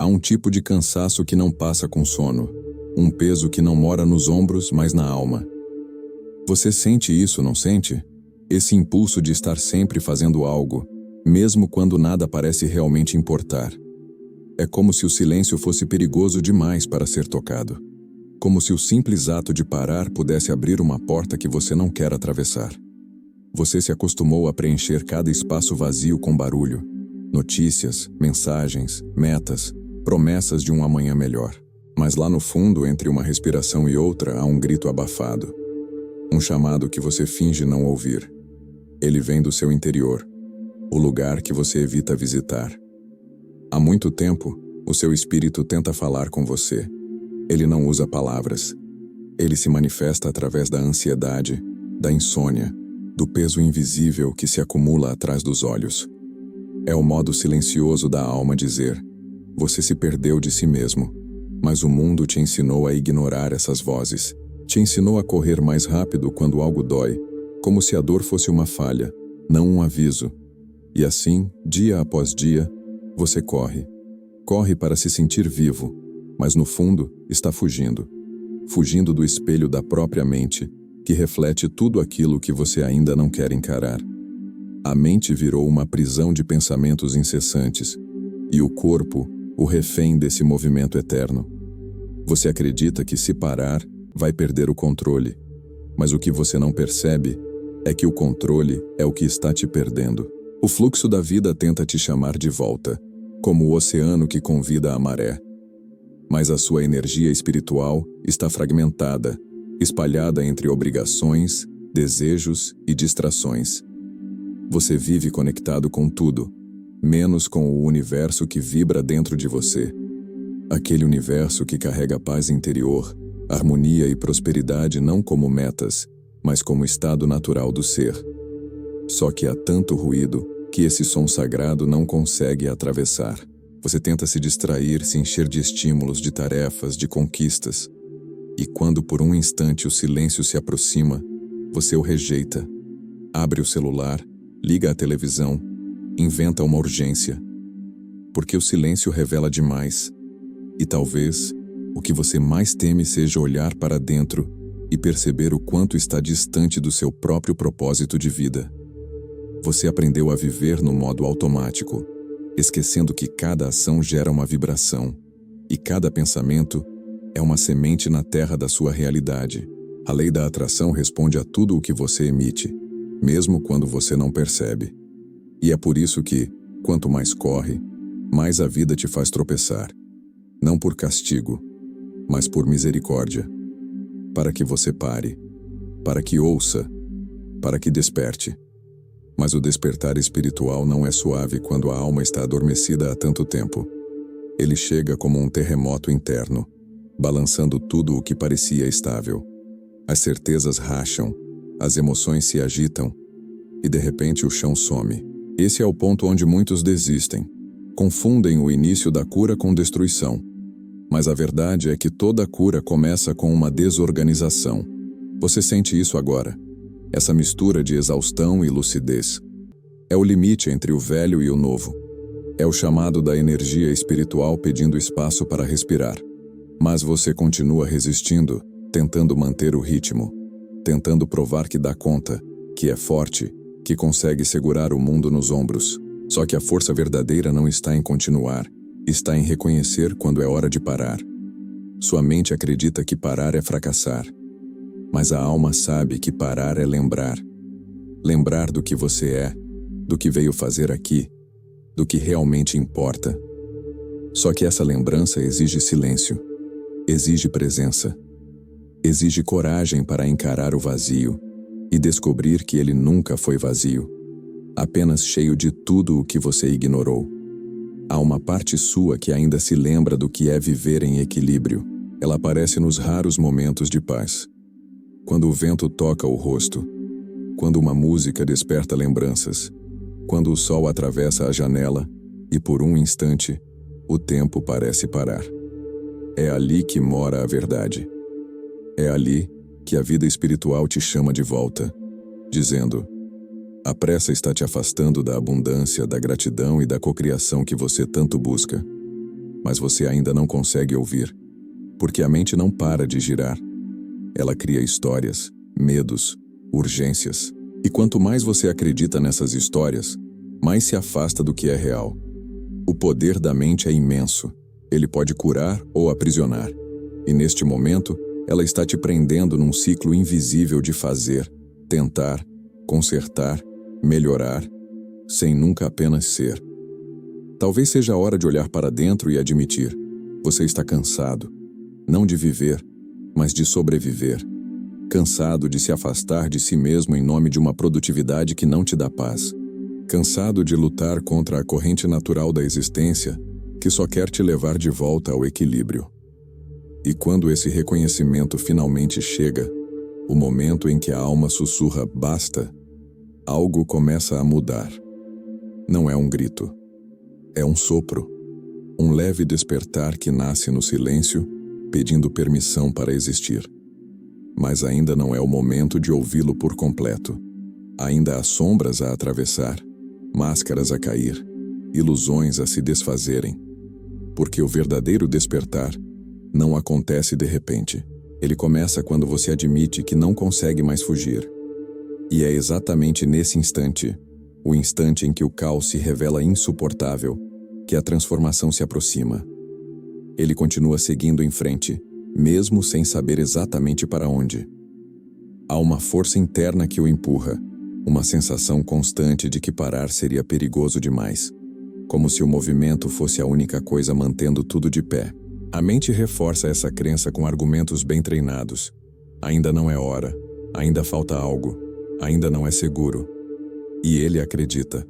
Há um tipo de cansaço que não passa com sono, um peso que não mora nos ombros, mas na alma. Você sente isso, não sente? Esse impulso de estar sempre fazendo algo, mesmo quando nada parece realmente importar. É como se o silêncio fosse perigoso demais para ser tocado. Como se o simples ato de parar pudesse abrir uma porta que você não quer atravessar. Você se acostumou a preencher cada espaço vazio com barulho. Notícias, mensagens, metas, promessas de um amanhã melhor. Mas lá no fundo, entre uma respiração e outra, há um grito abafado. Um chamado que você finge não ouvir. Ele vem do seu interior, o lugar que você evita visitar. Há muito tempo, o seu espírito tenta falar com você. Ele não usa palavras. Ele se manifesta através da ansiedade, da insônia, do peso invisível que se acumula atrás dos olhos. É o modo silencioso da alma dizer: você se perdeu de si mesmo, mas o mundo te ensinou a ignorar essas vozes. Te ensinou a correr mais rápido quando algo dói, como se a dor fosse uma falha, não um aviso. E assim, dia após dia, você corre. Corre para se sentir vivo, mas no fundo está fugindo. Fugindo do espelho da própria mente, que reflete tudo aquilo que você ainda não quer encarar. A mente virou uma prisão de pensamentos incessantes, e o corpo, o refém desse movimento eterno. Você acredita que se parar, vai perder o controle, mas o que você não percebe é que o controle é o que está te perdendo. O fluxo da vida tenta te chamar de volta, como o oceano que convida a maré. Mas a sua energia espiritual está fragmentada, espalhada entre obrigações, desejos e distrações. Você vive conectado com tudo, menos com o universo que vibra dentro de você. Aquele universo que carrega paz interior, harmonia e prosperidade não como metas, mas como estado natural do ser. Só que há tanto ruído que esse som sagrado não consegue atravessar. Você tenta se distrair, se encher de estímulos, de tarefas, de conquistas. E quando por um instante o silêncio se aproxima, você o rejeita. Abre o celular, liga a televisão, inventa uma urgência. Porque o silêncio revela demais. E talvez o que você mais teme seja olhar para dentro e perceber o quanto está distante do seu próprio propósito de vida. Você aprendeu a viver no modo automático, esquecendo que cada ação gera uma vibração, e cada pensamento é uma semente na terra da sua realidade. A lei da atração responde a tudo o que você emite, mesmo quando você não percebe. E é por isso que, quanto mais corre, mais a vida te faz tropeçar. Não por castigo, mas por misericórdia. Para que você pare, para que ouça, para que desperte. Mas o despertar espiritual não é suave quando a alma está adormecida há tanto tempo. Ele chega como um terremoto interno, balançando tudo o que parecia estável. As certezas racham, as emoções se agitam, e de repente o chão some. Esse é o ponto onde muitos desistem. Confundem o início da cura com destruição. Mas a verdade é que toda cura começa com uma desorganização. Você sente isso agora? Essa mistura de exaustão e lucidez. É o limite entre o velho e o novo. É o chamado da energia espiritual pedindo espaço para respirar. Mas você continua resistindo, tentando manter o ritmo, tentando provar que dá conta, que é forte, que consegue segurar o mundo nos ombros. Só que a força verdadeira não está em continuar, está em reconhecer quando é hora de parar. Sua mente acredita que parar é fracassar. Mas a alma sabe que parar é lembrar. Lembrar do que você é, do que veio fazer aqui, do que realmente importa. Só que essa lembrança exige silêncio, exige presença, exige coragem para encarar o vazio e descobrir que ele nunca foi vazio, apenas cheio de tudo o que você ignorou. Há uma parte sua que ainda se lembra do que é viver em equilíbrio. Ela aparece nos raros momentos de paz. Quando o vento toca o rosto, quando uma música desperta lembranças, quando o sol atravessa a janela e por um instante, o tempo parece parar. É ali que mora a verdade. É ali que a vida espiritual te chama de volta, dizendo: a pressa está te afastando da abundância, da gratidão e da cocriação que você tanto busca. mas você ainda não consegue ouvir, porque a mente não para de girar. Ela cria histórias, medos, urgências. E quanto mais você acredita nessas histórias, mais se afasta do que é real. O poder da mente é imenso. Ele pode curar ou aprisionar. E neste momento, ela está te prendendo num ciclo invisível de fazer, tentar, consertar, melhorar, sem nunca apenas ser. Talvez seja a hora de olhar para dentro e admitir: você está cansado, não de viver, mas de sobreviver. Cansado de se afastar de si mesmo em nome de uma produtividade que não te dá paz. Cansado de lutar contra a corrente natural da existência, que só quer te levar de volta ao equilíbrio. E quando esse reconhecimento finalmente chega, o momento em que a alma sussurra "basta", algo começa a mudar. Não é um grito. É um sopro. Um leve despertar que nasce no silêncio, pedindo permissão para existir. Mas ainda não é o momento de ouvi-lo por completo. Ainda há sombras a atravessar, máscaras a cair, ilusões a se desfazerem. Porque o verdadeiro despertar não acontece de repente. Ele começa quando você admite que não consegue mais fugir. E é exatamente nesse instante, o instante em que o caos se revela insuportável, que a transformação se aproxima. Ele continua seguindo em frente, mesmo sem saber exatamente para onde. Há uma força interna que o empurra, uma sensação constante de que parar seria perigoso demais, como se o movimento fosse a única coisa mantendo tudo de pé. A mente reforça essa crença com argumentos bem treinados. Ainda não é hora, ainda falta algo, ainda não é seguro. E ele acredita,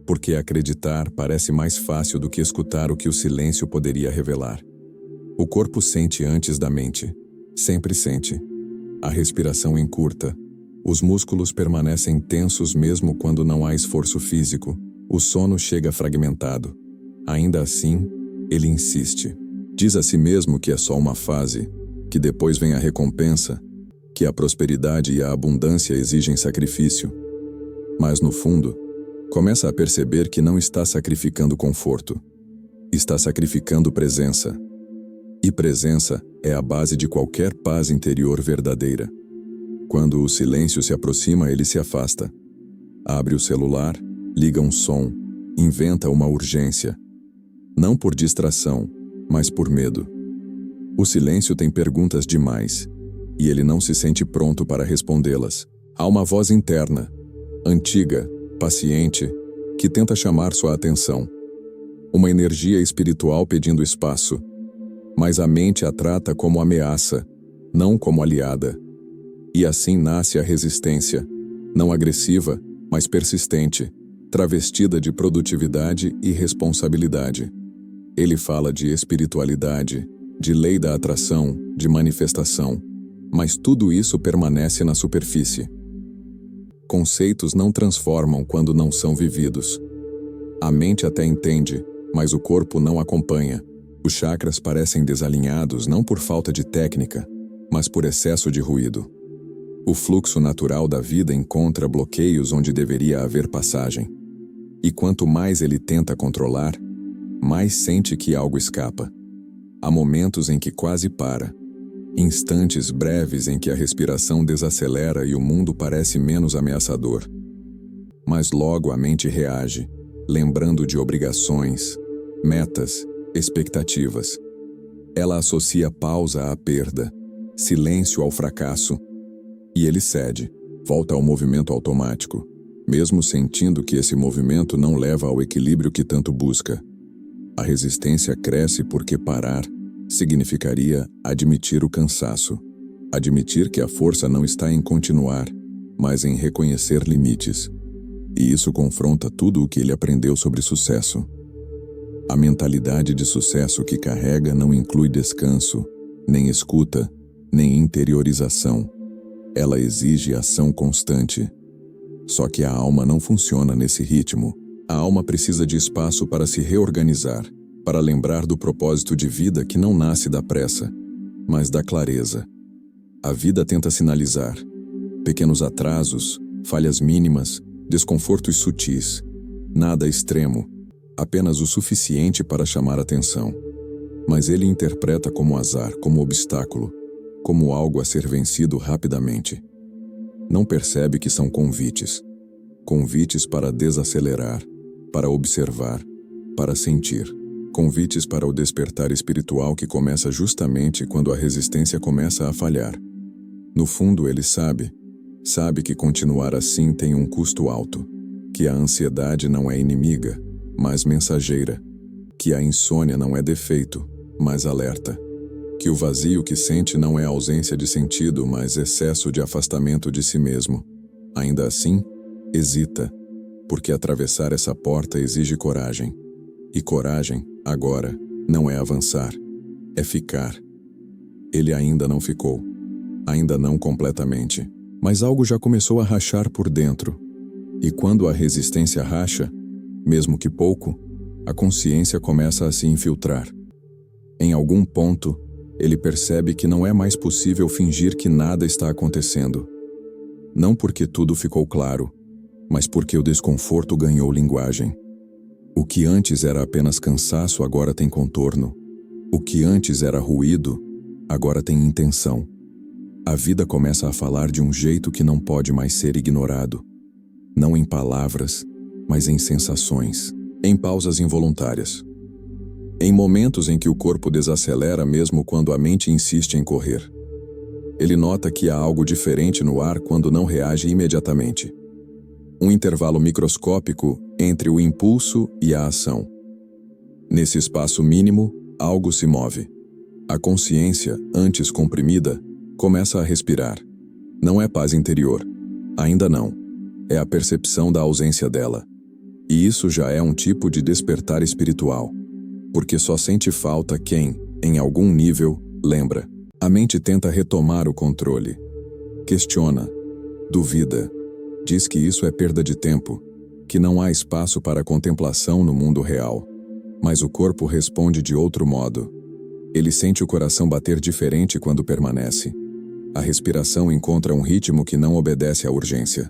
porque acreditar parece mais fácil do que escutar o que o silêncio poderia revelar. O corpo sente antes da mente, sempre sente. A respiração encurta, os músculos permanecem tensos mesmo quando não há esforço físico, o sono chega fragmentado. Ainda assim, ele insiste. Diz a si mesmo que é só uma fase, que depois vem a recompensa, que a prosperidade e a abundância exigem sacrifício. Mas no fundo, começa a perceber que não está sacrificando conforto. Está sacrificando presença. E presença é a base de qualquer paz interior verdadeira. Quando o silêncio se aproxima, ele se afasta. Abre o celular, liga um som, inventa uma urgência. Não por distração, mas por medo. O silêncio tem perguntas demais, e ele não se sente pronto para respondê-las. Há uma voz interna, antiga, paciente, que tenta chamar sua atenção. Uma energia espiritual pedindo espaço. Mas a mente a trata como ameaça, não como aliada. E assim nasce a resistência, não agressiva, mas persistente, travestida de produtividade e responsabilidade. Ele fala de espiritualidade, de lei da atração, de manifestação, mas tudo isso permanece na superfície. Conceitos não transformam quando não são vividos. A mente até entende, mas o corpo não acompanha. Os chakras parecem desalinhados não por falta de técnica, mas por excesso de ruído. O fluxo natural da vida encontra bloqueios onde deveria haver passagem. E quanto mais ele tenta controlar, mais sente que algo escapa. Há momentos em que quase para. Instantes breves em que a respiração desacelera e o mundo parece menos ameaçador. Mas logo a mente reage, lembrando de obrigações, metas, expectativas. Ela associa pausa à perda, silêncio ao fracasso, e ele cede, volta ao movimento automático, mesmo sentindo que esse movimento não leva ao equilíbrio que tanto busca. A resistência cresce porque parar significaria admitir o cansaço, admitir que a força não está em continuar, mas em reconhecer limites. E isso confronta tudo o que ele aprendeu sobre sucesso. A mentalidade de sucesso que carrega não inclui descanso, nem escuta, nem interiorização. Ela exige ação constante. Só que a alma não funciona nesse ritmo. A alma precisa de espaço para se reorganizar, para lembrar do propósito de vida que não nasce da pressa, mas da clareza. A vida tenta sinalizar. Pequenos atrasos, falhas mínimas, desconfortos sutis. Nada extremo. Apenas o suficiente para chamar atenção. mas ele interpreta como azar, como obstáculo, como algo a ser vencido rapidamente. Não percebe que são convites. Convites para desacelerar, para observar, para sentir. Convites para o despertar espiritual que começa justamente quando a resistência começa a falhar. No fundo, ele sabe que continuar assim tem um custo alto, que a ansiedade não é inimiga, mas mensageira, que a insônia não é defeito, mas alerta, que o vazio que sente não é ausência de sentido, mas excesso de afastamento de si mesmo. Ainda assim, hesita, porque atravessar essa porta exige coragem. E coragem, agora, não é avançar, é ficar. Ele ainda não ficou, ainda não completamente, mas algo já começou a rachar por dentro. E quando a resistência racha, mesmo que pouco, a consciência começa a se infiltrar. Em algum ponto, ele percebe que não é mais possível fingir que nada está acontecendo. Não porque tudo ficou claro, mas porque o desconforto ganhou linguagem. O que antes era apenas cansaço agora tem contorno. O que antes era ruído, agora tem intenção. A vida começa a falar de um jeito que não pode mais ser ignorado. Não em palavras, mas em sensações, em pausas involuntárias. Em momentos em que o corpo desacelera mesmo quando a mente insiste em correr. Ele nota que há algo diferente no ar quando não reage imediatamente. Um intervalo microscópico entre o impulso e a ação. Nesse espaço mínimo, algo se move. A consciência, antes comprimida, começa a respirar. Não é paz interior. Ainda não. É a percepção da ausência dela. E isso já é um tipo de despertar espiritual. Porque só sente falta quem, em algum nível, lembra. A mente tenta retomar o controle. Questiona. Duvida. Diz que isso é perda de tempo, que não há espaço para contemplação no mundo real. Mas o corpo responde de outro modo. Ele sente o coração bater diferente quando permanece. A respiração encontra um ritmo que não obedece à urgência.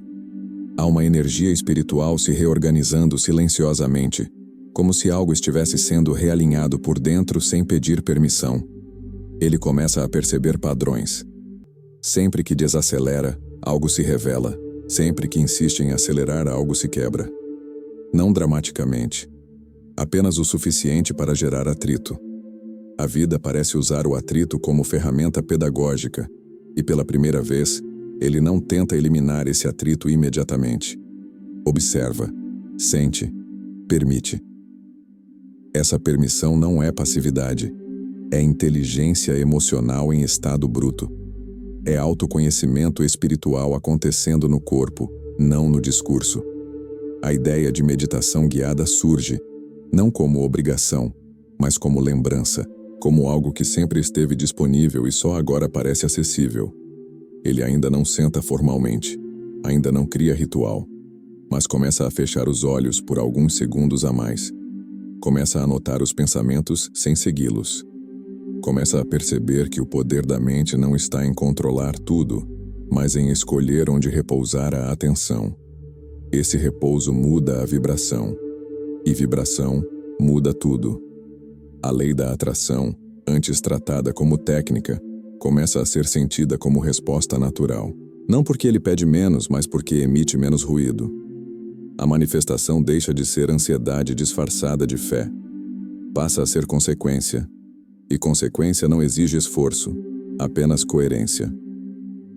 Há uma energia espiritual se reorganizando silenciosamente, como se algo estivesse sendo realinhado por dentro sem pedir permissão. Ele começa a perceber padrões. Sempre que desacelera, algo se revela. Sempre que insiste em acelerar, algo se quebra. Não dramaticamente. Apenas o suficiente para gerar atrito. A vida parece usar o atrito como ferramenta pedagógica, e pela primeira vez, ele não tenta eliminar esse atrito imediatamente. Observa, sente, permite. Essa permissão não é passividade, é inteligência emocional em estado bruto. É autoconhecimento espiritual acontecendo no corpo, não no discurso. A ideia de meditação guiada surge, não como obrigação, mas como lembrança, como algo que sempre esteve disponível e só agora parece acessível. Ele ainda não senta formalmente, ainda não cria ritual, mas começa a fechar os olhos por alguns segundos a mais. Começa a anotar os pensamentos sem segui-los. Começa a perceber que o poder da mente não está em controlar tudo, mas em escolher onde repousar a atenção. Esse repouso muda a vibração, e vibração muda tudo. A lei da atração, antes tratada como técnica, começa a ser sentida como resposta natural. Não porque ele pede menos, mas porque emite menos ruído. A manifestação deixa de ser ansiedade disfarçada de fé. Passa a ser consequência. E consequência não exige esforço, apenas coerência.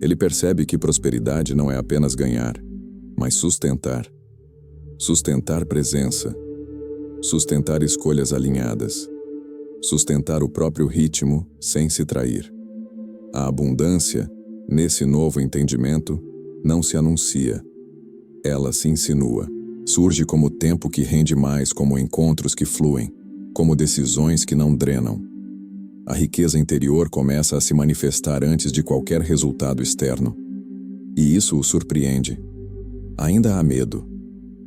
Ele percebe que prosperidade não é apenas ganhar, mas sustentar. Sustentar presença. Sustentar escolhas alinhadas. Sustentar o próprio ritmo sem se trair. A abundância, nesse novo entendimento, não se anuncia. Ela se insinua. Surge como tempo que rende mais, como encontros que fluem, como decisões que não drenam. A riqueza interior começa a se manifestar antes de qualquer resultado externo. E isso o surpreende. Ainda há medo.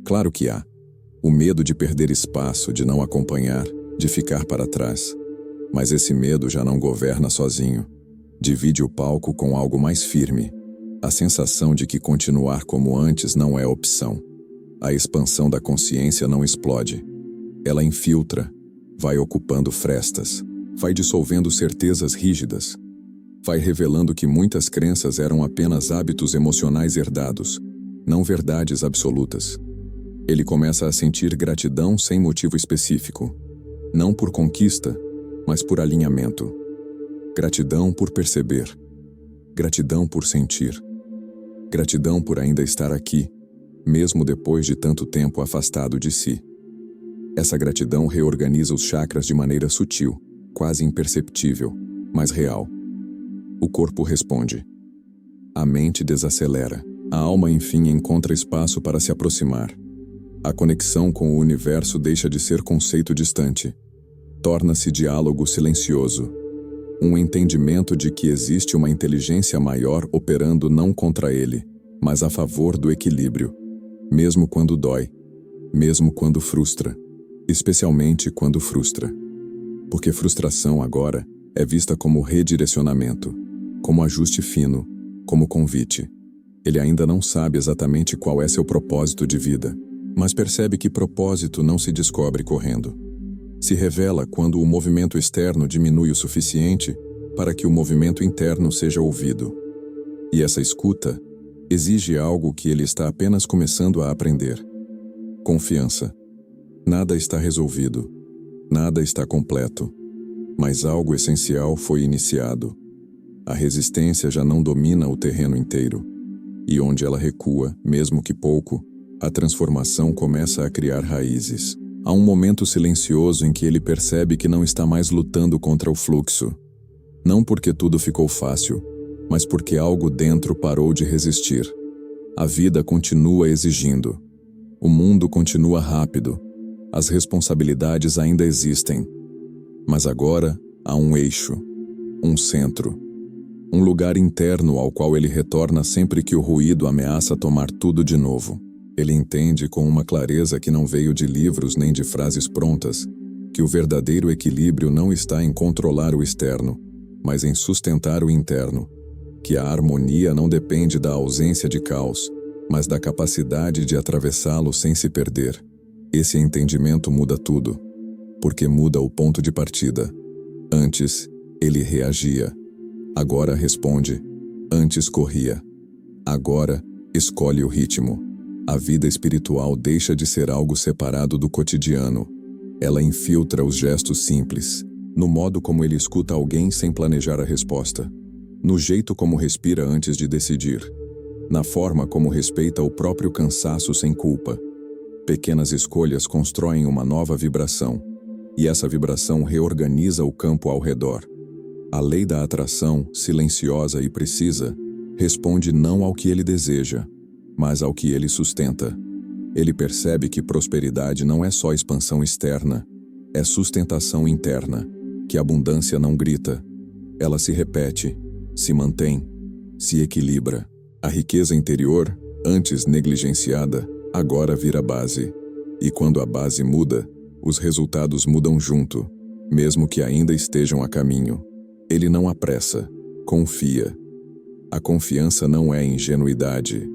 Claro que há. O medo de perder espaço, de não acompanhar, de ficar para trás. Mas esse medo já não governa sozinho. Divide o palco com algo mais firme. A sensação de que continuar como antes não é opção. A expansão da consciência não explode. Ela infiltra, vai ocupando frestas. Vai dissolvendo certezas rígidas. Vai revelando que muitas crenças eram apenas hábitos emocionais herdados, não verdades absolutas. Ele começa a sentir gratidão sem motivo específico, não por conquista, mas por alinhamento. Gratidão por perceber. Gratidão por sentir. Gratidão por ainda estar aqui, mesmo depois de tanto tempo afastado de si. Essa gratidão reorganiza os chakras de maneira sutil, quase imperceptível, mas real. O corpo responde. A mente desacelera. A alma, enfim, encontra espaço para se aproximar. A conexão com o universo deixa de ser conceito distante. Torna-se diálogo silencioso. Um entendimento de que existe uma inteligência maior operando não contra ele, mas a favor do equilíbrio. Mesmo quando dói. Mesmo quando frustra. Especialmente quando frustra. Porque frustração agora é vista como redirecionamento, como ajuste fino, como convite. Ele ainda não sabe exatamente qual é seu propósito de vida, mas percebe que propósito não se descobre correndo. Se revela quando o movimento externo diminui o suficiente para que o movimento interno seja ouvido. E essa escuta exige algo que ele está apenas começando a aprender. Confiança. Nada está resolvido. Nada está completo. Mas algo essencial foi iniciado. A resistência já não domina o terreno inteiro. E onde ela recua, mesmo que pouco, a transformação começa a criar raízes. Há um momento silencioso em que ele percebe que não está mais lutando contra o fluxo. Não porque tudo ficou fácil, mas porque algo dentro parou de resistir. A vida continua exigindo. O mundo continua rápido. As responsabilidades ainda existem. Mas agora há um eixo, um centro. Um lugar interno ao qual ele retorna sempre que o ruído ameaça tomar tudo de novo. Ele entende com uma clareza que não veio de livros nem de frases prontas, que o verdadeiro equilíbrio não está em controlar o externo, mas em sustentar o interno, que a harmonia não depende da ausência de caos, mas da capacidade de atravessá-lo sem se perder. Esse entendimento muda tudo, porque muda o ponto de partida. Antes, ele reagia. Agora responde. Antes corria. Agora, escolhe o ritmo. A vida espiritual deixa de ser algo separado do cotidiano. Ela infiltra os gestos simples, no modo como ele escuta alguém sem planejar a resposta, no jeito como respira antes de decidir, na forma como respeita o próprio cansaço sem culpa. Pequenas escolhas constroem uma nova vibração, e essa vibração reorganiza o campo ao redor. A lei da atração, silenciosa e precisa, responde não ao que ele deseja, mas ao que ele sustenta. Ele percebe que prosperidade não é só expansão externa, é sustentação interna, que a abundância não grita. Ela se repete, se mantém, se equilibra. A riqueza interior, antes negligenciada, agora vira base. E quando a base muda, os resultados mudam junto, mesmo que ainda estejam a caminho. Ele não apressa, confia. A confiança não é ingenuidade,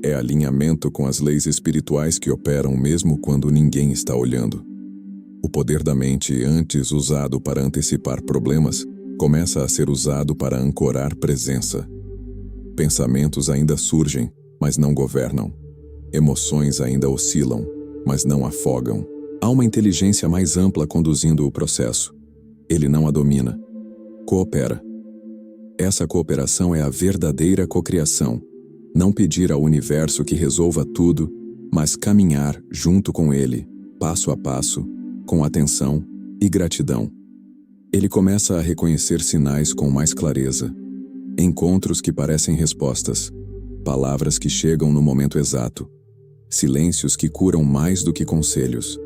é alinhamento com as leis espirituais que operam mesmo quando ninguém está olhando. O poder da mente, antes usado para antecipar problemas, começa a ser usado para ancorar presença. Pensamentos ainda surgem, mas não governam. Emoções ainda oscilam, mas não afogam. Há uma inteligência mais ampla conduzindo o processo. Ele não a domina. Coopera. Essa cooperação é a verdadeira cocriação. Não pedir ao universo que resolva tudo, mas caminhar junto com ele, passo a passo, com atenção e gratidão. Ele começa a reconhecer sinais com mais clareza. Encontros que parecem respostas, palavras que chegam no momento exato, silêncios que curam mais do que conselhos.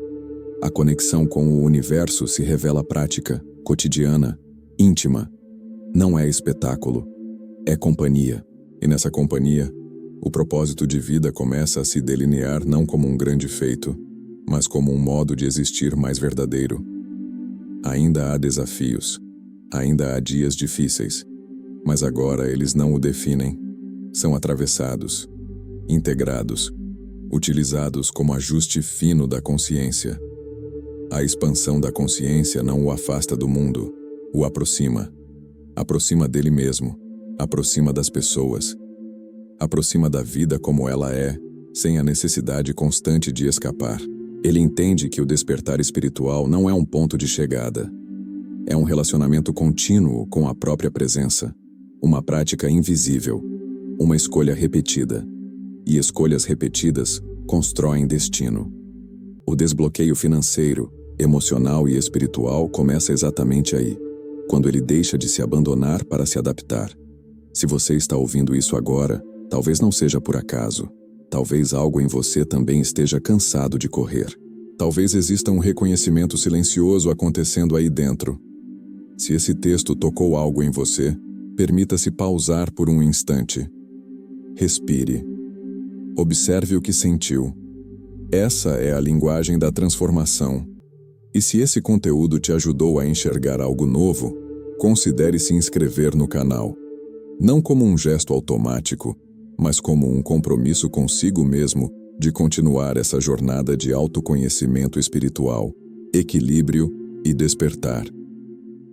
A conexão com o universo se revela prática, cotidiana, íntima. Não é espetáculo, é companhia. E nessa companhia, o propósito de vida começa a se delinear não como um grande feito, mas como um modo de existir mais verdadeiro. Ainda há desafios, ainda há dias difíceis, mas agora eles não o definem. São atravessados, integrados, utilizados como ajuste fino da consciência. A expansão da consciência não o afasta do mundo, o aproxima. Aproxima dele mesmo, aproxima das pessoas, aproxima da vida como ela é, sem a necessidade constante de escapar. Ele entende que o despertar espiritual não é um ponto de chegada. É um relacionamento contínuo com a própria presença, uma prática invisível, uma escolha repetida. E escolhas repetidas constroem destino. O desbloqueio financeiro, emocional e espiritual começa exatamente aí, quando ele deixa de se abandonar para se adaptar. Se você está ouvindo isso agora, talvez não seja por acaso. Talvez algo em você também esteja cansado de correr. Talvez exista um reconhecimento silencioso acontecendo aí dentro. Se esse texto tocou algo em você, permita-se pausar por um instante. Respire. Observe o que sentiu. Essa é a linguagem da transformação. E se esse conteúdo te ajudou a enxergar algo novo, considere se inscrever no canal. Não como um gesto automático, mas como um compromisso consigo mesmo de continuar essa jornada de autoconhecimento espiritual, equilíbrio e despertar.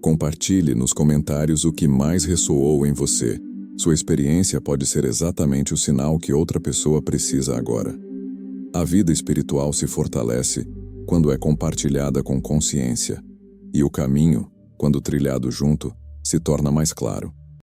Compartilhe nos comentários o que mais ressoou em você. Sua experiência pode ser exatamente o sinal que outra pessoa precisa agora. A vida espiritual se fortalece quando é compartilhada com consciência, e o caminho, quando trilhado junto, se torna mais claro.